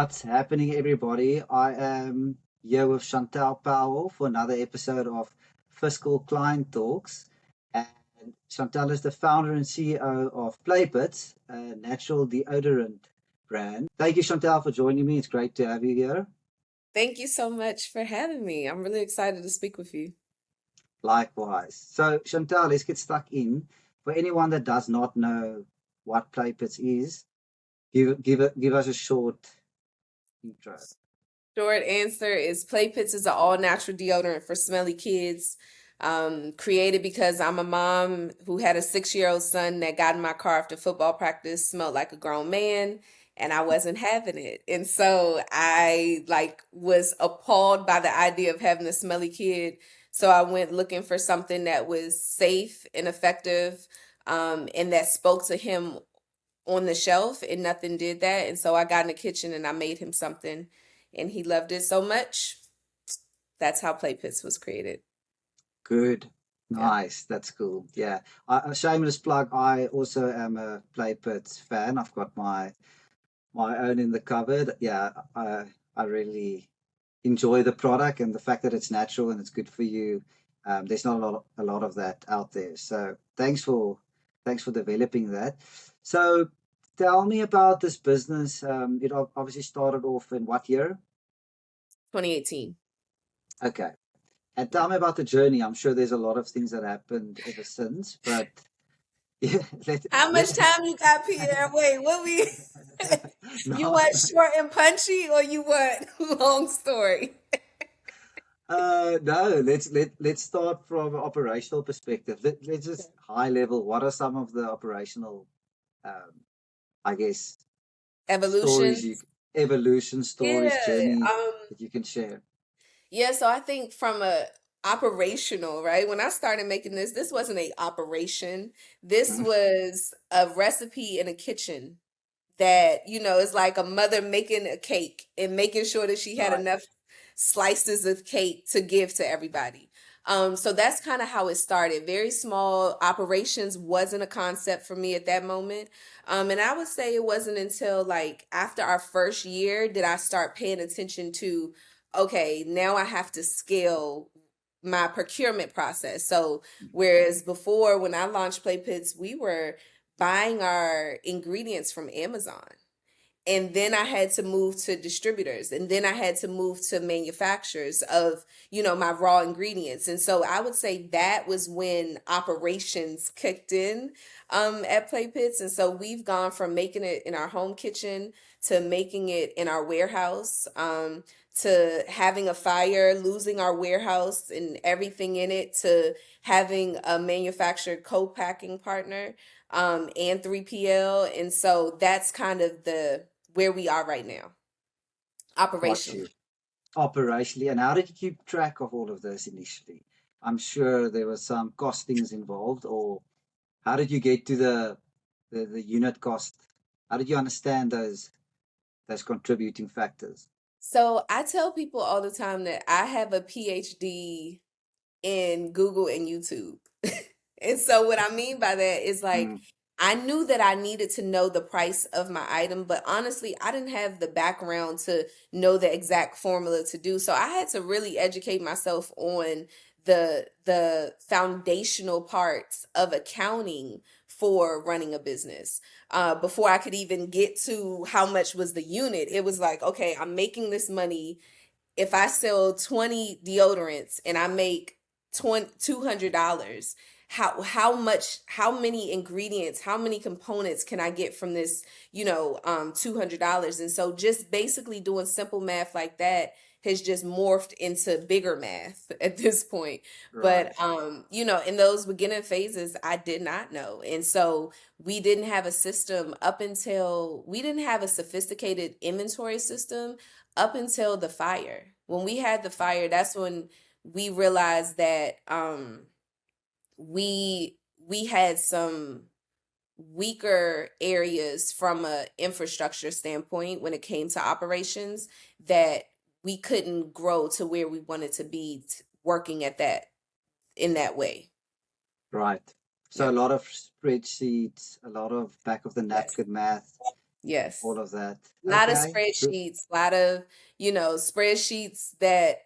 What's happening, everybody? I am here with Chantelle Powell for another episode of Fiskal Client Talks. And Chantelle is the founder and CEO of PlayPits, a natural deodorant brand. Thank you, Chantelle, for joining me. It's great to have you here. Thank you so much for having me. I'm really excited to speak with you. Likewise. So, Chantelle, let's get stuck in. For anyone that does not know what PlayPits is, give us a short intro. Short answer is PlayPits is an all-natural deodorant for smelly kids. Created because I'm a mom who had a 6-year-old son that got in my car after football practice, smelled like a grown man, and I wasn't having it. And so I was appalled by the idea of having a smelly kid. So I went looking for something that was safe and effective, and that spoke to him on the shelf, and nothing did that. And so I got in the kitchen and I made him something, and he loved it so much. That's how PlayPits was created. Good. Yeah. Nice. That's cool. Yeah. A shameless plug. I also am a PlayPits fan. I've got my own in the cupboard. Yeah. I really enjoy the product and the fact that it's natural and it's good for you. There's not a lot of that out there. So thanks for developing that. So tell me about this business. It obviously started off in what year? 2018. Okay. And tell me about the journey. I'm sure there's a lot of things that happened ever since, but yeah, How much time you got, Pierre? Wait, what we you no, want short and punchy, or you want long story? no. Let's start from an operational perspective. Let's just high level. What are some of the operational, um, I guess, Evolution. stories evolution stories, Yeah. journey that you can share? Yeah, so I think from a operational, right? When I started making this wasn't a operation. This Mhm. was a recipe in a kitchen that, is like a mother making a cake and making sure that she had Right. enough slices of cake to give to everybody. So that's kind of how it started. Very small operations wasn't a concept for me at that moment. And I would say it wasn't until like after our first year did I start paying attention to, okay, now I have to scale my procurement process. So whereas before when I launched PlayPits, we were buying our ingredients from Amazon. And then I had to move to distributors, and then I had to move to manufacturers of, my raw ingredients. And so I would say that was when operations kicked in at PlayPits. And so we've gone from making it in our home kitchen to making it in our warehouse, to having a fire, losing our warehouse and everything in it, to having a manufacturer co-packing partner, and 3PL. And so that's kind of the where we are right now, Got you. operationally. Operationally, and how did you keep track of all of this initially? I'm sure there were some costings involved, or how did you get to the unit cost? How did you understand those contributing factors? So I tell people all the time that I have a PhD in Google and YouTube. And so what I mean by that is like Mm, I knew that I needed to know the price of my item, but honestly, I didn't have the background to know the exact formula to do. So I had to really educate myself on the foundational parts of accounting for running a business. Before I could even get to how much was the unit, it was like, okay, I'm making this money. If I sell 20 deodorants and I make $200, how many ingredients, how many components can I get from this, $200? And so just basically doing simple math like that has just morphed into bigger math at this point. But right. in those beginning phases, I did not know. And so we didn't have a system we didn't have a sophisticated inventory system up until the fire. When we had the fire, that's when we realized that we had some weaker areas from a infrastructure standpoint when it came to operations, that we couldn't grow to where we wanted to be working at that in that way. Right. So Yeah. a lot of spreadsheets, a lot of back of the Yes. napkin math. Yes. all of that. A lot of Okay. spreadsheets, a lot of, spreadsheets that,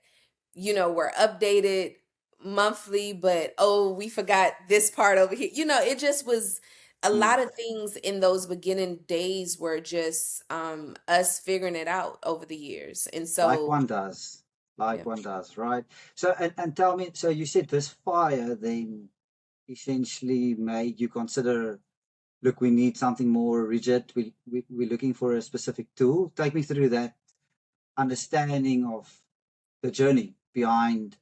were updated monthly, but oh, we forgot this part over here. It just was a Mm. lot of things in those beginning days were just us figuring it out over the years. And Like so, one does. yeah. Like one does, right? So, and tell me, so you said this fire then essentially made you consider, look, we need something more rigid. We're looking for a specific tool. Take me through that understanding of the journey behind,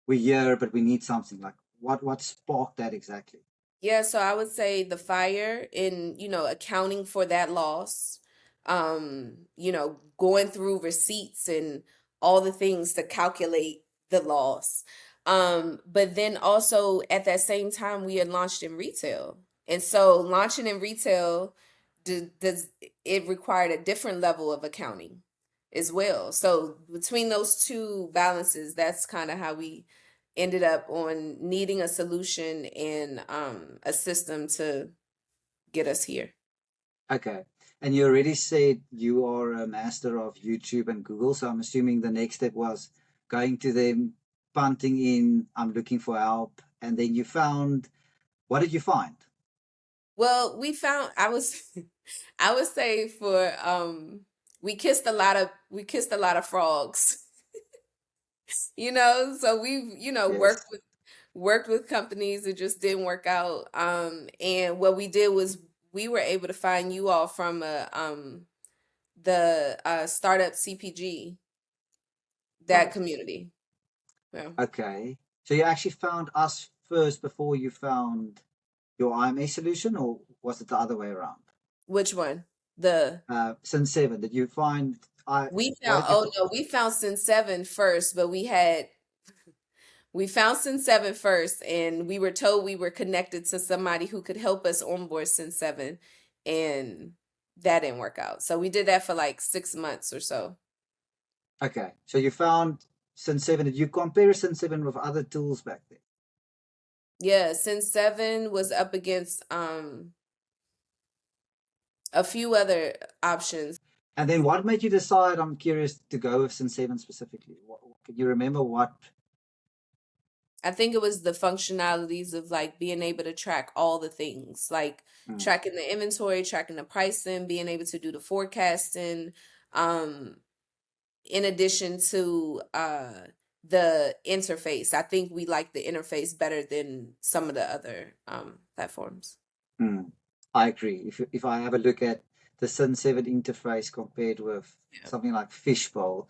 we're here, but we need something. Like what sparked that exactly? Yeah, so I would say the fire in, accounting for that loss, going through receipts and all the things to calculate the loss. But then also at that same time we had launched in retail. And so launching in retail does it required a different level of accounting as well. So between those two balances, that's kind of how we ended up on needing a solution and a system to get us here. Okay. And you already said you are a master of YouTube and Google. So I'm assuming the next step was going to them, punting in, I'm looking for help. And then you found, what did you find? Well, we found I was I would say for we kissed a lot of frogs. So we've, Yes. worked with companies that just didn't work out. And what we did was we were able to find you all from the startup CPG, that Right. community. Yeah. Okay. So you actually found us first before you found your IMA solution, or was it the other way around? Which one? The Cin7, did you find I we what found did you oh no, we found Cin7 first, but we found Cin7 first, and we were told we were connected to somebody who could help us onboard Cin7, and that didn't work out. So we did that for like 6 months or so. Okay. So you found Cin7. Did you compare Cin7 with other tools back then? Yeah, Cin7 was up against a few other options. And then what made you decide, I'm curious, to go with Cin7 specifically? Can you remember what? I think it was the functionalities of like being able to track all the things, like Mm, tracking the inventory, tracking the pricing, being able to do the forecasting, um, in addition to the interface. I think we like the interface better than some of the other platforms. mm, I agree. If I have a look at the Cin7 interface compared with Yeah. something like Fishbowl,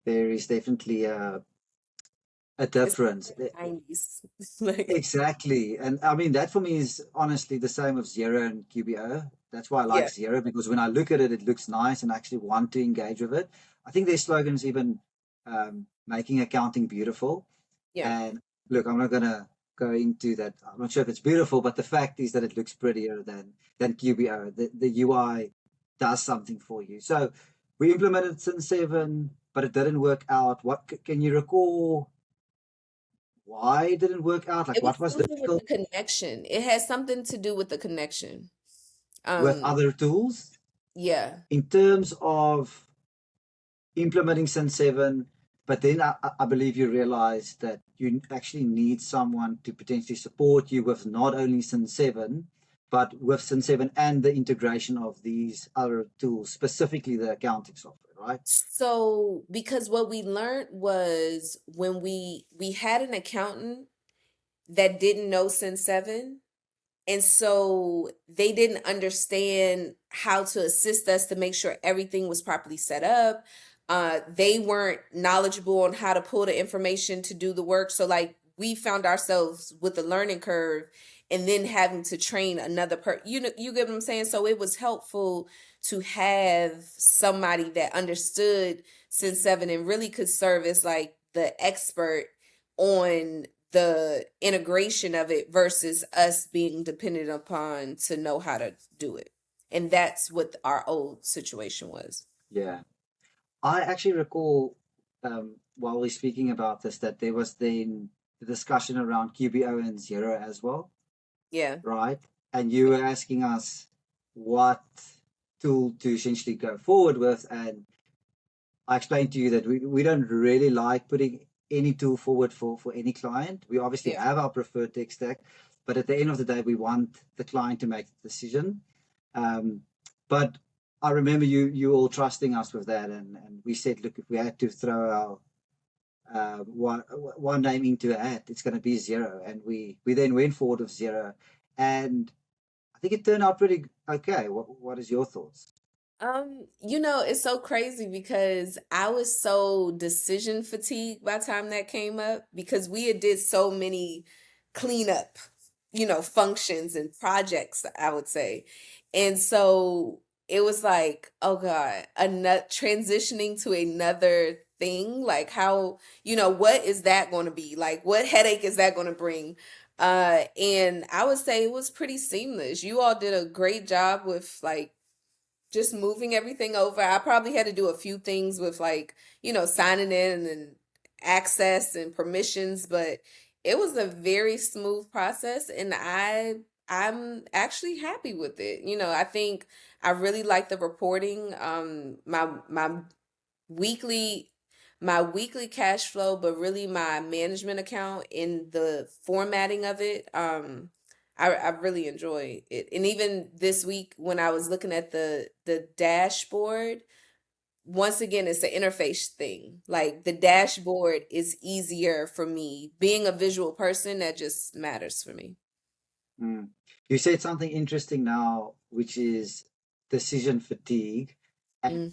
there is definitely a It's difference. 90s. Like, Exactly. And I mean, that for me is honestly the same with Xero and QBO. That's why I like yeah, Xero, because when I look at it, it looks nice and I actually want to engage with it. I think their slogan is even making accounting beautiful. yeah. And look, I'm not going to go into that. I'm not sure if it's beautiful, but the fact is that it looks prettier than QBO. The UI does something for you. So we implemented Cin7, but it didn't work out. What can you recall? Why it didn't work out? Like, It was what was something with difficult the connection. It had something to do with the connection. with Um, other tools yeah. in terms of implementing Cin7? But then I believe you realize that you actually need someone to potentially support you with not only Cin7, but with Cin7 and the integration of these other tools, specifically the accounting software, right? So because what we learned was when we had an accountant that didn't know Cin7, and so they didn't understand how to assist us to make sure everything was properly set up. They weren't knowledgeable on how to pull the information to do the work. So like we found ourselves with the learning curve and then having to train another you get what I'm saying? So it was helpful to have somebody that understood Cin7 and really could serve as like the expert on the integration of it versus us being dependent upon to know how to do it. And that's what our old situation was. Yeah. I actually recall, while we're speaking about this, that there was then the discussion around QBO and Xero as well, Yeah. right? And you were asking us what tool to essentially go forward with. And I explained to you that we don't really like putting any tool forward for any client. We obviously Yeah. have our preferred tech stack, but at the end of the day, we want the client to make the decision. But I remember you all trusting us with that, and we said, look, if we had to throw our one name into a hat, it's going to be Xero, and we then went forward with Xero, and I think it turned out pretty okay. What is your thoughts? It's so crazy because I was so decision fatigued by the time that came up because we had did so many cleanup, functions and projects, I would say. And so it was like, oh God, another transitioning to another thing. Like how, what is that going to be? Like what headache is that going to bring? And I would say it was pretty seamless. You all did a great job with like just moving everything over. I probably had to do a few things with like, signing in and access and permissions, but it was a very smooth process and I'm actually happy with it. I think I really like the reporting. Weekly my weekly cash flow, but really my management account in the formatting of it. I really enjoy it. And even this week when I was looking at the dashboard, once again it's an interface thing. Like the dashboard is easier for me. Being a visual person, that just matters for me. Mm. You said something interesting now, which is decision fatigue. And Mm,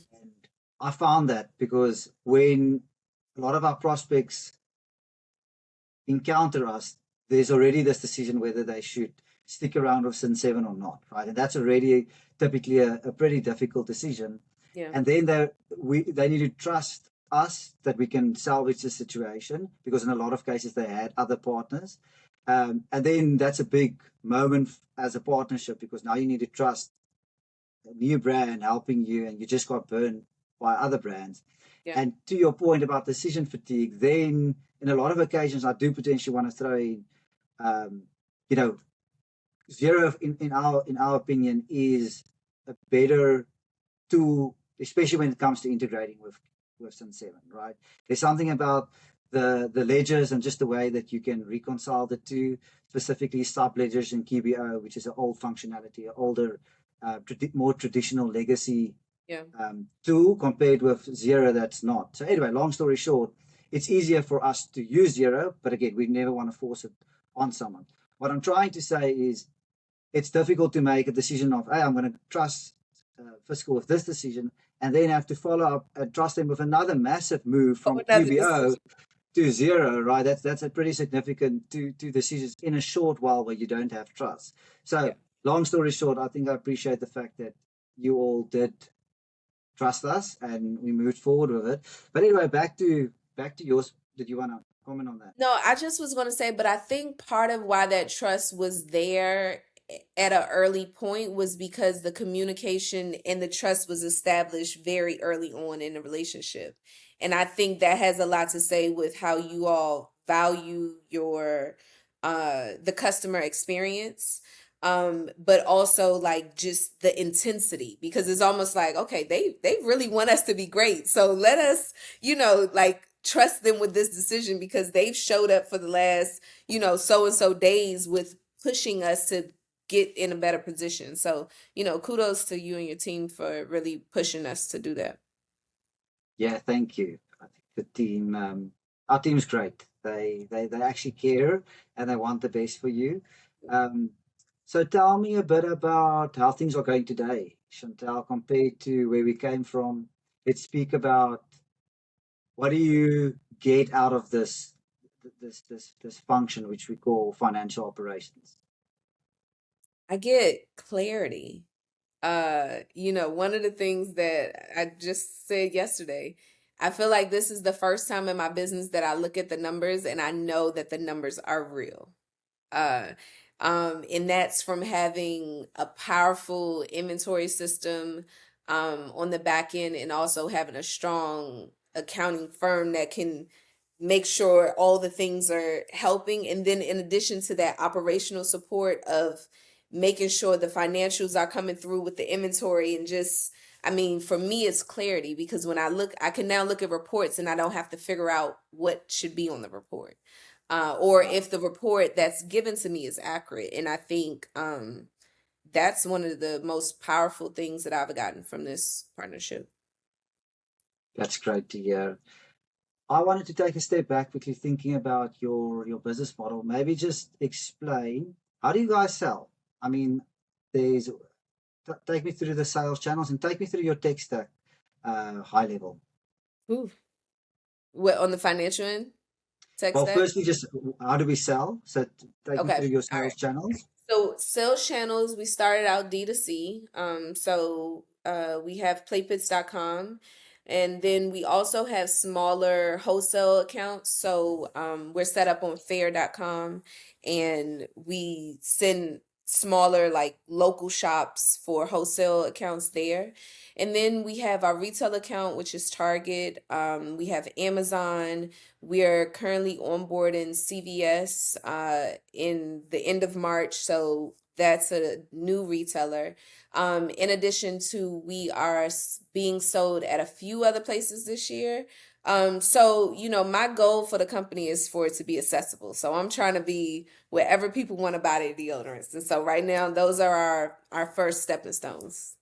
I found that because when a lot of our prospects encounter us, there's already this decision whether they should stick around with Cin7 or not, right? And that's already typically a pretty difficult decision. yeah. And then they need to trust us that we can salvage the situation, because in a lot of cases they had other partners. And then that's a big moment as a partnership, because now you need to trust a new brand helping you, and you just got burned by other brands. Yeah. And to your point about decision fatigue, then in a lot of occasions I do potentially want to throw in, um, you know, Xero in our opinion is a better tool, especially when it comes to integrating with Cin7, right? There's something about the ledgers and just the way that you can reconcile the two, specifically sub ledgers in QBO, which is an old functionality, an older, more traditional legacy Yeah. tool, compared with Xero that's not. So anyway, long story short, it's easier for us to use Xero, but again, we never want to force it on someone. What I'm trying to say is it's difficult to make a decision of, hey, I'm going to trust Fiskal with this decision, and then have to follow up and trust them with another massive move Oh, from another QBO decision. to Xero, right? That's a pretty significant two decisions in a short while where you don't have trust. Yeah. So long story short, I think I appreciate the fact that you all did trust us and we moved forward with it. But anyway, back to yours. Did you want to comment on that? No, I just was going to say, but I think part of why that trust was there at an early point was because the communication and the trust was established very early on in the relationship. And I think that has a lot to say with how you all value your the customer experience. But also like just the intensity, because it's almost like, okay, they really want us to be great. So let us, like trust them with this decision because they've showed up for the last, so and so days with pushing us to get in a better position. So, kudos to you and your team for really pushing us to do that. Yeah, thank you. I think the team, our team's great. They actually care and they want the best for you. Um, so tell me a bit about how things are going today, Chantelle, compared to where we came from. Let's speak about, what do you get out of this function which we call financial operations? I get clarity. One of the things that I just said yesterday, I feel like this is the first time in my business that I look at the numbers and I know that the numbers are real. Uh, and that's from having a powerful inventory system on the back end, and also having a strong accounting firm that can make sure all the things are helping. And then in addition to that, operational support of making sure the financials are coming through with the inventory, and just, I mean, for me, it's clarity, because when I can now look at reports and I don't have to figure out what should be on the report, or if the report that's given to me is accurate. And I think that's one of the most powerful things that I've gotten from this partnership. That's great to hear. I wanted to take a step back quickly, thinking about your business model. Maybe just explain, how do you guys sell? I mean, take me through the sales channels and take me through your tech stack, high level. Ooh. What, on the financial end, tech Well, stack? firstly, just how do we sell? So take me Okay, through your all right. sales channels. So sales channels, we started out D2C. We have PlayPits.com, and then we also have smaller wholesale accounts. So we're set up on Fair.com, and we send smaller, like, local shops for wholesale accounts there. And then we have our retail account, which is Target. We have Amazon. We are currently onboarding CVS in the end of March, so that's a new retailer. In addition to, we are being sold at a few other places this year. So, my goal for the company is for it to be accessible. So I'm trying to be wherever people want to buy their deodorants. And so right now, those are our first stepping stones.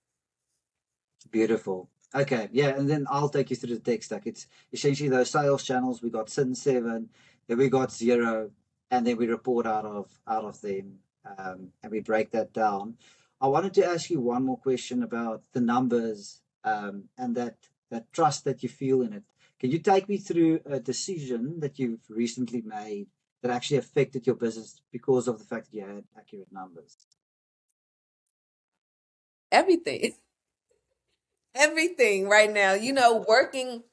Beautiful. Okay, yeah, and then I'll take you through the tech stack. It's essentially those sales channels. We got Cin7, then we got Xero, and then we report out of them, and we break that down. I wanted to ask you one more question about the numbers, and that trust that you feel in it. Can you take me through a decision that you've recently made that actually affected your business because of the fact that you had accurate numbers? Everything. Everything right now, working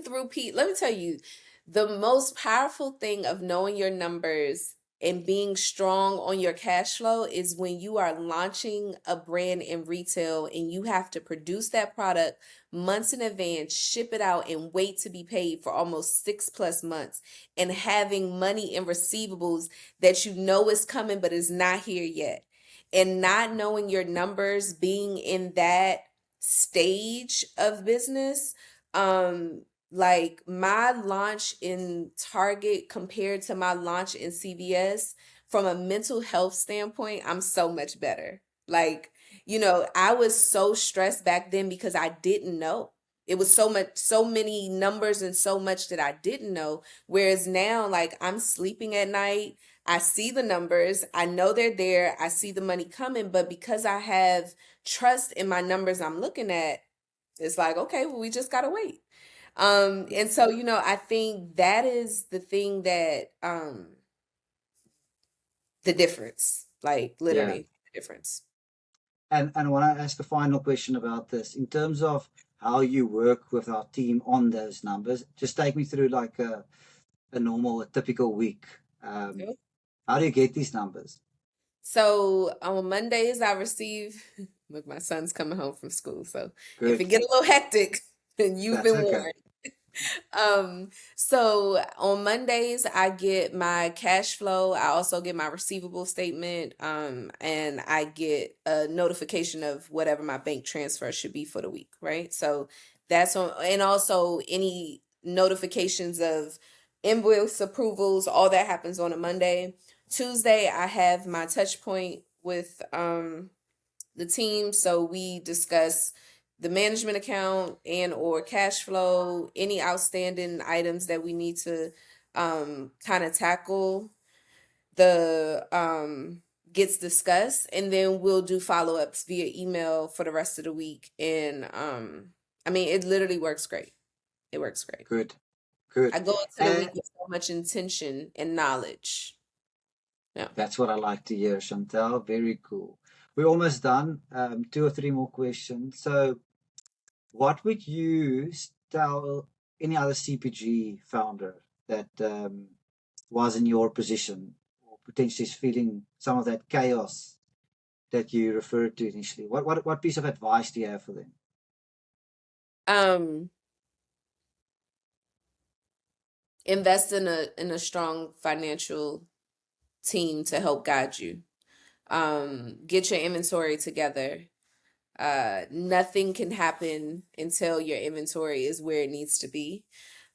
through Pete. Let me tell you, the most powerful thing of knowing your numbers and being strong on your cash flow is when you are launching a brand in retail and you have to produce that product months in advance, ship it out, and wait to be paid for almost 6+ months, and having money in receivables that you know is coming but is not here yet. And not knowing your numbers, being in that stage of business, like, my launch in Target compared to my launch in CVS, from a mental health standpoint, I'm so much better. Like, I was so stressed back then because I didn't know. It was so many numbers and so much that I didn't know. Whereas now, like, I'm sleeping at night. I see the numbers. I know they're there. I see the money coming. But because I have trust in my numbers I'm looking at, it's like, okay, well, we just gotta wait. And so, I think that is the thing that, the difference, like, Yeah. literally the difference. And I want to ask a final question about this. In terms of how you work with our team on those numbers, just take me through like a typical week. Yep. How do you get these numbers? So on Mondays, I receive, look, my son's coming home from school. So if it Good. get a little hectic, then you've That's been okay. warned. So on Mondays, I get my cash flow. I also get my receivable statement, and I get a notification of whatever my bank transfer should be for the week, right? So that's on, and also any notifications of invoice approvals, all that happens on a Monday. Tuesday, I have my touch point with the team, so we discuss the management account and or cash flow, any outstanding items that we need to kind of tackle. The gets discussed, and then we'll do follow-ups via email for the rest of the week. And I mean, it literally works great. It works great. Good. Good. I go into the And week with so much intention and knowledge. Yeah. that's what I like to hear, Chantel. Very cool. We're almost done. Two or three more questions. So, what would you tell any other CPG founder that was in your position, or potentially is feeling some of that chaos that you referred to initially? What piece of advice do you have for them? Um, Invest in a strong financial team to help guide you. Get your inventory together. Nothing can happen until your inventory is where it needs to be.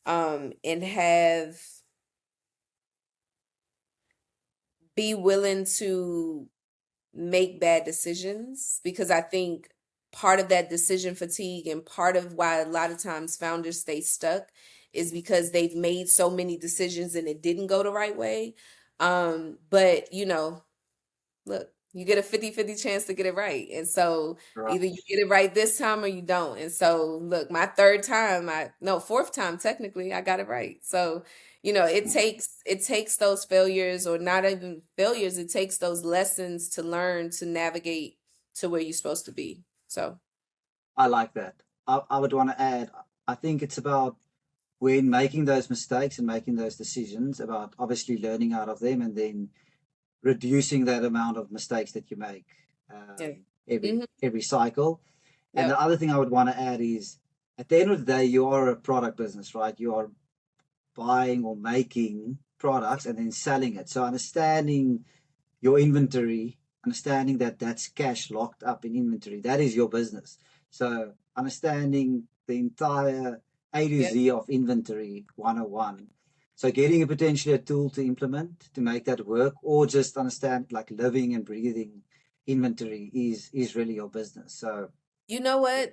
And be willing to make bad decisions, because I think part of that decision fatigue and part of why a lot of times founders stay stuck is because they've made so many decisions and it didn't go the right way. But look, you get a 50-50 chance to get it right. And so Right. either you get it right this time or you don't. And so look, my fourth time technically, I got it right. So, it takes those failures, or not even failures, it takes those lessons to learn to navigate to where you're supposed to be. So, I like that. I would want to add, I think it's about when making those mistakes and making those decisions, about obviously learning out of them and then reducing that amount of mistakes that you make yeah. every Hmm. every cycle. And the Yep. other thing I would want to add is, at the end of the day, you are a product business, right? You are buying or making products and then selling it. So understanding your inventory, understanding that that's cash locked up in inventory, that is your business. So understanding the entire A to Yep. Z of inventory 101. So getting a potentially a tool to implement to make that work, or just understand like living and breathing inventory is really your business. So You know what?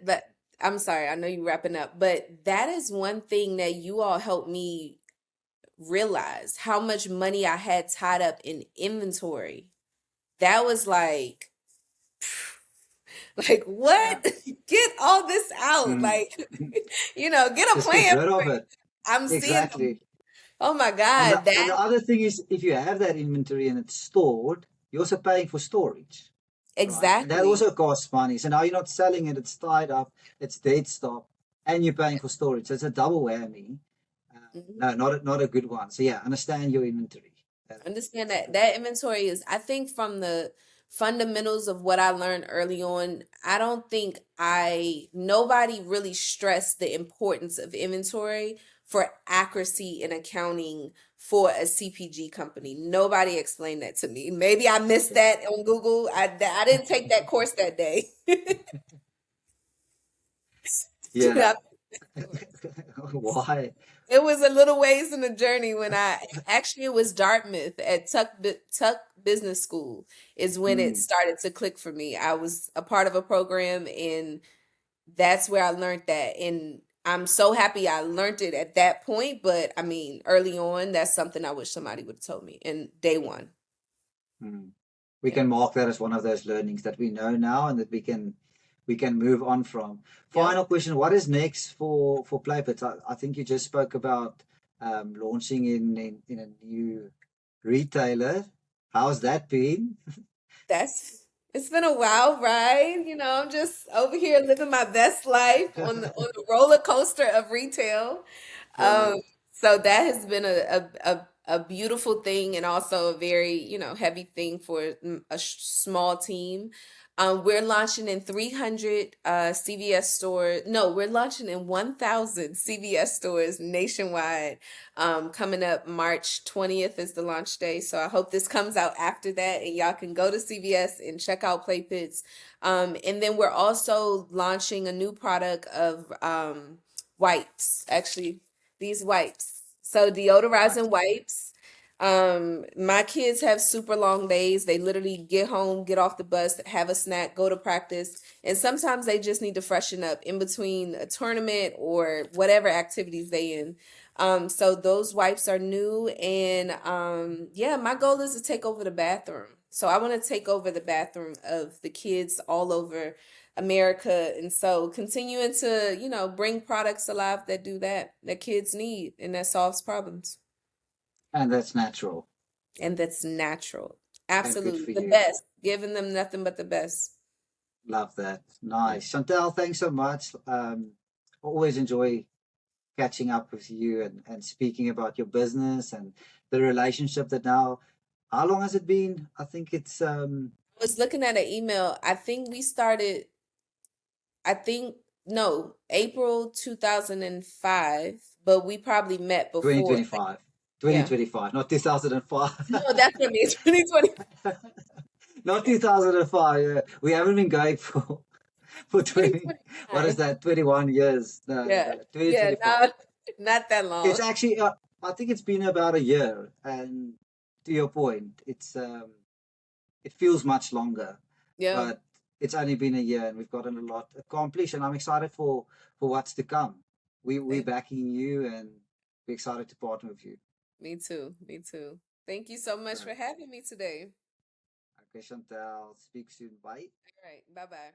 I'm sorry, I know you're wrapping up, but that is one thing that you all helped me realize, how much money I had tied up in inventory. That was like yeah. what? Get all this out. Mm. Like, get a Just get plan rid for of it. it. I'm seeing them. Exactly. Oh my And God, the that other thing is, if you have that inventory and it's stored, you're also paying for storage, right? And that exactly. also costs money. So now you're not selling it; it's tied up, it's dead stock, and you're paying for storage. So it's a double whammy. Mhm. No, not a good one. So yeah, understand your inventory. Understand That's that important. that inventory is, I think, from the fundamentals of what I learned early on. I don't think nobody really stressed the importance of inventory for accuracy in accounting for a CPG company. Nobody explained that to me. Maybe I missed Yeah. that on Google. I didn't take that course that day. Yeah. Why? It was a little ways in the journey when it was Dartmouth at Tuck Business School is when it Mm. started to click for me. I was a part of a program, and that's where I learned that. And I'm so happy I learned it at that point. But I mean, early on, that's something I wish somebody would have told me in day one. Mm. We Yeah. can mark that as one of those learnings that we know now and that we can move on from. Yep. Final question: what is next for PlayPits? I think you just spoke about launching in a new retailer. How's that been? It's been a wild ride. I'm just over here living my best life on the roller coaster of retail. Um, Right. so that has been a beautiful thing, and also a very, heavy thing for a small team. We're launching in 300 CVS stores. No, we're launching in 1,000 CVS stores nationwide. Coming up March 20th is the launch day. So I hope this comes out after that and y'all can go to CVS and check out PlayPits. And then we're also launching a new product of wipes. Actually, these wipes. So Right. deodorizing wipes. My kids have super long days. They literally get home, get off the bus, have a snack, go to practice, and sometimes they just need to freshen up in between a tournament or whatever activities they in. So those wipes are new, and yeah, my goal is to take over the bathroom. So I want to take over the bathroom of the kids all over America, and so continuing to, bring products alive that do that kids need and that solves problems. And that's natural And that's natural. and good Absolutely. for The you. best. Giving them nothing but the best. Love that. Yeah. Nice. Chantel, thanks so much. Always enjoy catching up with you and speaking about your business and the relationship that now, how long has it been? I think it's I was looking at an email. I think, no, April 2005, but we probably met before. 2025. Yeah. 2025, not 2005. No, that's what I mean. 2020. Not 2005. Yeah. We haven't been going for 20. What is 2029. that? 21 years. No, Yeah. no, Yeah, 2025. no, not that It's long. actually. I think it's been about a year. And to your point, it feels much longer, Yeah. but it's only been a year, and we've gotten a lot accomplished. And I'm excited for what's to come. We're Thank backing you, and we're excited to partner with you. Me too. Me too. Thank you so much for Right. having me today. Okay, Chantel. Speak soon. Bye. All right. Bye-bye.